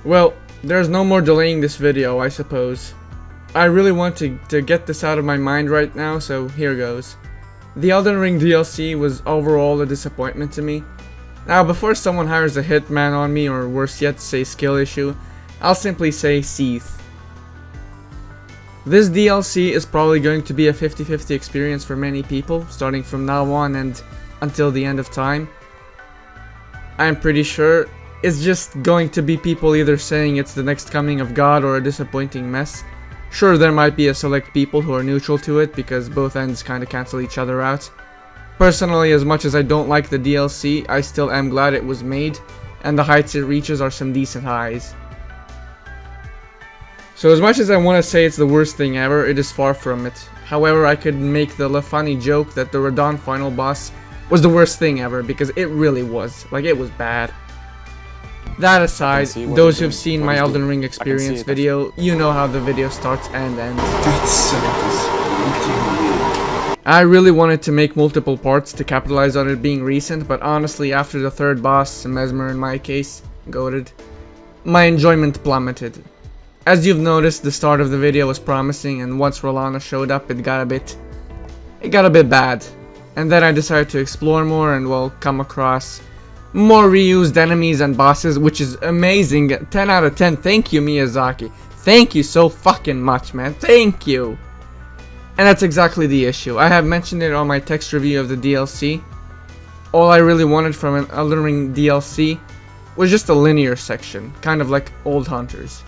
Well, there's no more delaying this video, I suppose. I really want to get this out of my mind right now, so here goes. The Elden Ring DLC was overall a disappointment to me. Now, before someone hires a hitman on me, or worse yet, say skill issue, I'll simply say seethe. This DLC is probably going to be a 50-50 experience for many people, starting from now on and until the end of time. I'm pretty sure it's just going to be people either saying it's the next coming of God or a disappointing mess. Sure, there might be a select people who are neutral to it because both ends kinda cancel each other out. Personally, as much as I don't like the DLC, I still am glad it was made, and the heights it reaches are some decent highs. So as much as I want to say it's the worst thing ever, it is far from it. However, I could make the funny joke that the Radahn final boss was the worst thing ever, because it really was. Like, it was bad. That aside, those who've seen my Elden Ring experience video, you know how the video starts and ends. That's so disappointing. I really wanted to make multiple parts to capitalize on it being recent, but honestly, after the third boss, Mesmer in my case, goated, my enjoyment plummeted. As you've noticed, the start of the video was promising, and once Rolana showed up, it got a bit bad. And then I decided to explore more and, well, come across more reused enemies and bosses, which is amazing. 10 out of 10. Thank you, Miyazaki. Thank you so fucking much, man. Thank you. And that's exactly the issue. I have mentioned it on my text review of the DLC. All I really wanted from an Elden Ring DLC was just a linear section, kind of like Old Hunters.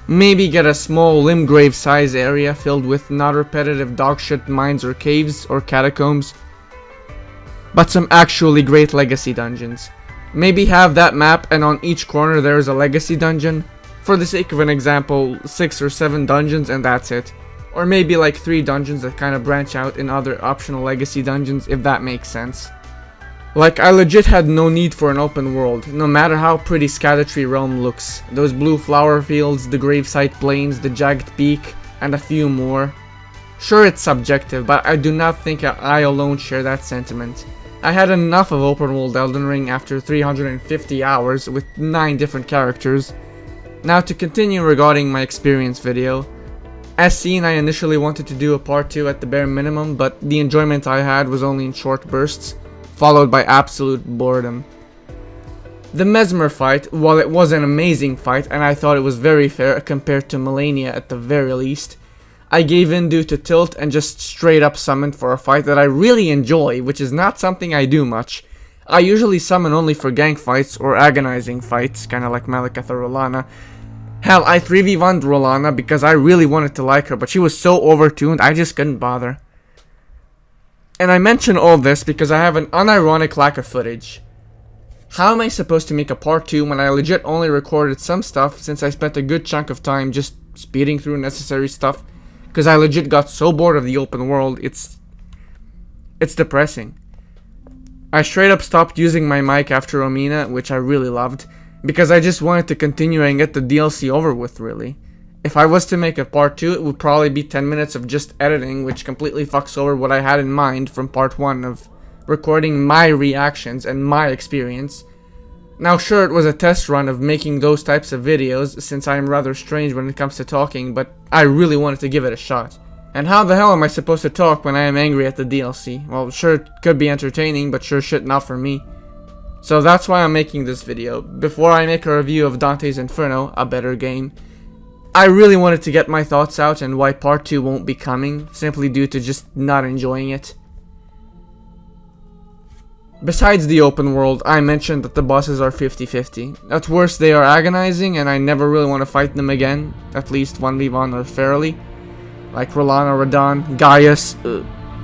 Maybe get a small Limgrave size area filled with not repetitive dogshit mines or caves or catacombs, but some actually great legacy dungeons. Maybe have that map and on each corner there is a legacy dungeon. For the sake of an example, 6 or 7 dungeons and that's it. Or maybe like 3 dungeons that kind of branch out in other optional legacy dungeons, if that makes sense. Like, I legit had no need for an open world, no matter how pretty Scadutree Realm looks. Those blue flower fields, the gravesite plains, the jagged peak, and a few more. Sure, it's subjective, but I do not think I alone share that sentiment. I had enough of open world Elden Ring after 350 hours with 9 different characters. Now to continue regarding my experience video. As seen, I initially wanted to do a part 2 at the bare minimum, but the enjoyment I had was only in short bursts, followed by absolute boredom. The Mesmer fight, while it was an amazing fight and I thought it was very fair compared to Melania at the very least, I gave in due to tilt and just straight up summoned for a fight that I really enjoy, which is not something I do much. I usually summon only for gank fights or agonizing fights, kinda like Malekith or Rolana. Hell, I 3v1'd Rolana because I really wanted to like her, but she was so overtuned I just couldn't bother. And I mention all this because I have an unironic lack of footage. How am I supposed to make a part 2 when I legit only recorded some stuff since I spent a good chunk of time just speeding through necessary stuff? Because I legit got so bored of the open world, it's depressing. I straight up stopped using my mic after Romina, which I really loved, because I just wanted to continue and get the DLC over with, really. If I was to make a part 2, it would probably be 10 minutes of just editing, which completely fucks over what I had in mind from part 1 of recording my reactions and my experience. Now sure, it was a test run of making those types of videos, since I am rather strange when it comes to talking, but I really wanted to give it a shot. And how the hell am I supposed to talk when I am angry at the DLC? Well, sure, it could be entertaining, but sure shit not for me. So that's why I'm making this video. Before I make a review of Dante's Inferno, a better game, I really wanted to get my thoughts out and why part 2 won't be coming, simply due to just not enjoying it. Besides the open world, I mentioned that the bosses are 50-50. At worst, they are agonizing and I never really want to fight them again, at least 1v1 or fairly. Like Rolana, Radahn, Gaius,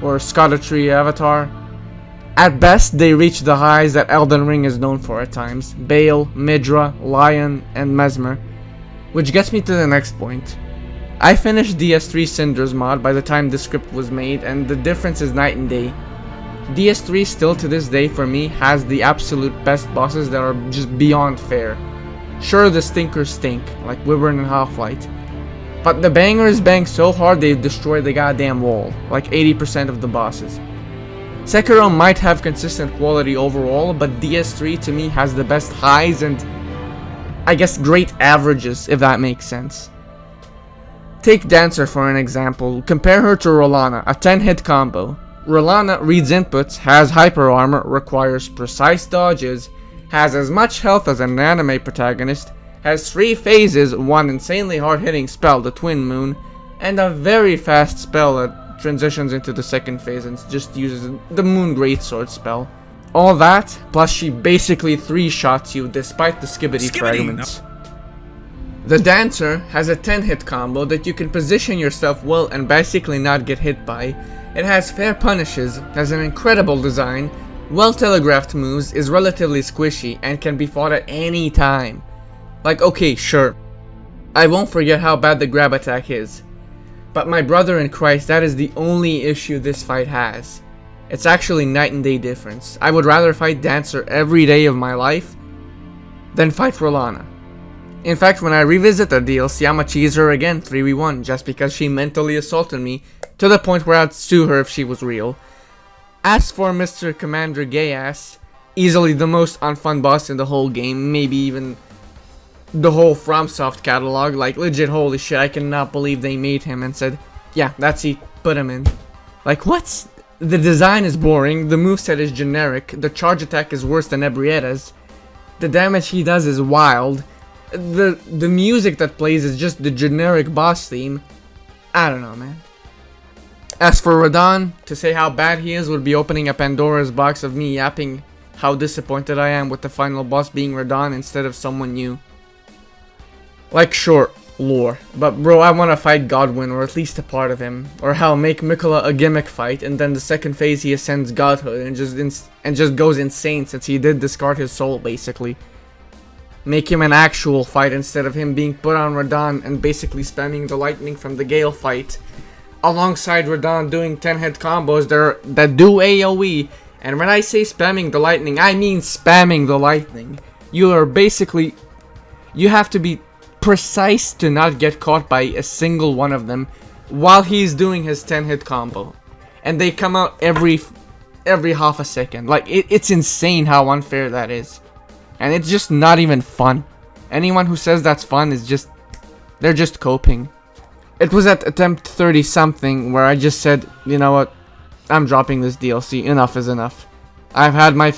or Scadutree Avatar. At best, they reach the highs that Elden Ring is known for at times. Bale, Midra, Lion, and Mesmer. Which gets me to the next point. I finished DS3 Cinder's mod by the time this script was made, and the difference is night and day. DS3 still to this day for me has the absolute best bosses that are just beyond fair. Sure, the stinkers stink, like Wyvern and Half-Light. But the bangers bang so hard they destroy the goddamn wall, like 80% of the bosses. Sekiro might have consistent quality overall, but DS3 to me has the best highs and I guess, great averages, if that makes sense. Take Dancer for an example. Compare her to Rolana, a 10-hit combo. Rolana reads inputs, has hyper armor, requires precise dodges, has as much health as an anime protagonist, has 3 phases, one insanely hard-hitting spell, the Twin Moon, and a very fast spell that transitions into the second phase and just uses the Moon Greatsword spell. All that, plus she basically 3-shots you despite the skibbity fragments. No. The Dancer has a 10-hit combo that you can position yourself well and basically not get hit by. It has fair punishes, has an incredible design, well telegraphed moves, is relatively squishy, and can be fought at any time. Like, okay, sure, I won't forget how bad the grab attack is. But my brother in Christ, that is the only issue this fight has. It's actually night and day difference. I would rather fight Dancer every day of my life than fight Rolana. In fact, when I revisit the DLC, I'ma cheese her again 3v1 just because she mentally assaulted me to the point where I'd sue her if she was real. As for Mr. Commander Gayass, easily the most unfun boss in the whole game, maybe even the whole FromSoft catalog. Like, legit, holy shit, I cannot believe they made him and said, yeah, that's he, put him in. Like, what? The design is boring, the moveset is generic, the charge attack is worse than Ebrietta's, the damage he does is wild, the music that plays is just the generic boss theme. I don't know, man. As for Radahn, to say how bad he is would be opening a Pandora's box of me yapping how disappointed I am with the final boss being Radahn instead of someone new. Like, sure, lore, but bro, I wanna fight Godwyn, or at least a part of him. Or hell, make Mikola a gimmick fight, and then the second phase he ascends godhood and just goes insane since he did discard his soul, basically. Make him an actual fight instead of him being put on Radahn and basically spamming the lightning from the Gale fight, alongside Radahn doing 10-hit combos that do AoE. And when I say spamming the lightning, I mean spamming the lightning. You are basically, you have to be precise to not get caught by a single one of them while he's doing his 10-hit combo, and they come out every half a second. Like, it's insane how unfair that is, and it's just not even fun. Anyone who says that's fun is just, they're just coping. It was at attempt 30 something where I just said, you know what, I'm dropping this DLC, enough is enough. I've had my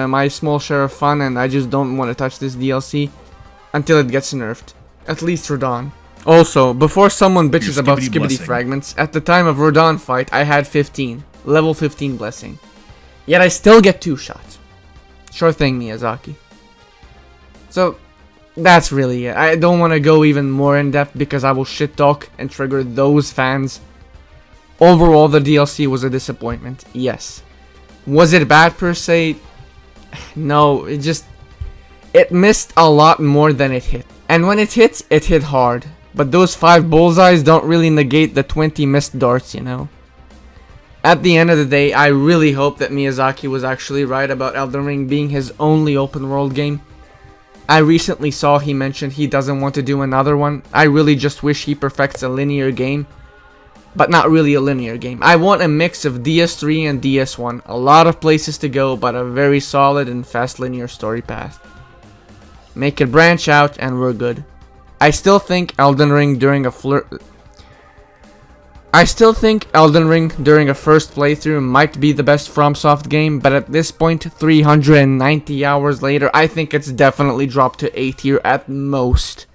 my small share of fun, and I just don't want to touch this DLC until it gets nerfed. At least Radahn. Also, before someone bitches about skibbity fragments, at the time of Radahn fight, I had 15. Level 15 blessing. Yet I still get 2 shots. Sure thing, Miyazaki. So, that's really it. I don't want to go even more in depth because I will shit talk and trigger those fans. Overall, the DLC was a disappointment. Yes. Was it bad per se? No, it missed a lot more than it hit. And when it hit hard. But those 5 bullseyes don't really negate the 20 missed darts, you know. At the end of the day, I really hope that Miyazaki was actually right about Elden Ring being his only open world game. I recently saw he mentioned he doesn't want to do another one. I really just wish he perfects a linear game. But not really a linear game. I want a mix of DS3 and DS1. A lot of places to go, but a very solid and fast linear story path. Make it branch out and we're good. I still think Elden Ring during a first playthrough might be the best FromSoft game, but at this point, 390 hours later, I think it's definitely dropped to A tier at most.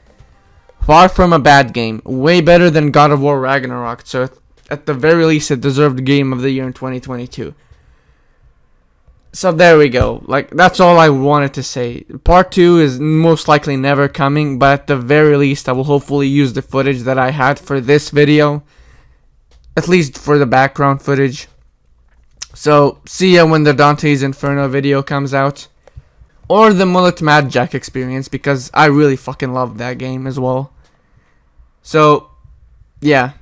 Far from a bad game, way better than God of War Ragnarok, so at the very least it deserved Game of the Year in 2022. So there we go, like, that's all I wanted to say. Part 2 is most likely never coming, but at the very least I will hopefully use the footage that I had for this video, at least for the background footage. So, see ya when the Dante's Inferno video comes out, or the Mullet Mad Jack experience, because I really fucking love that game as well. So, yeah,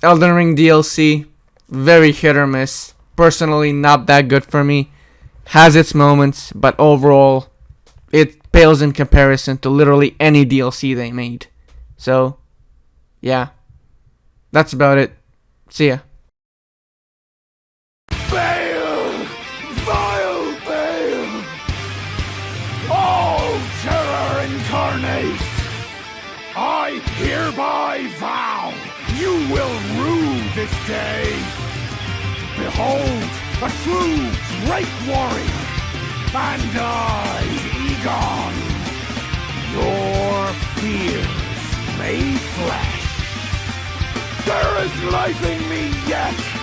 Elden Ring DLC, very hit or miss, personally not that good for me. Has its moments, but overall, it pales in comparison to literally any DLC they made. So, yeah. That's about it. See ya. Bale! Vile Bale! All terror incarnate! I hereby vow you will rue this day. Behold, a true great warrior, and I, Egon, your fears made flesh. There is life in me yet,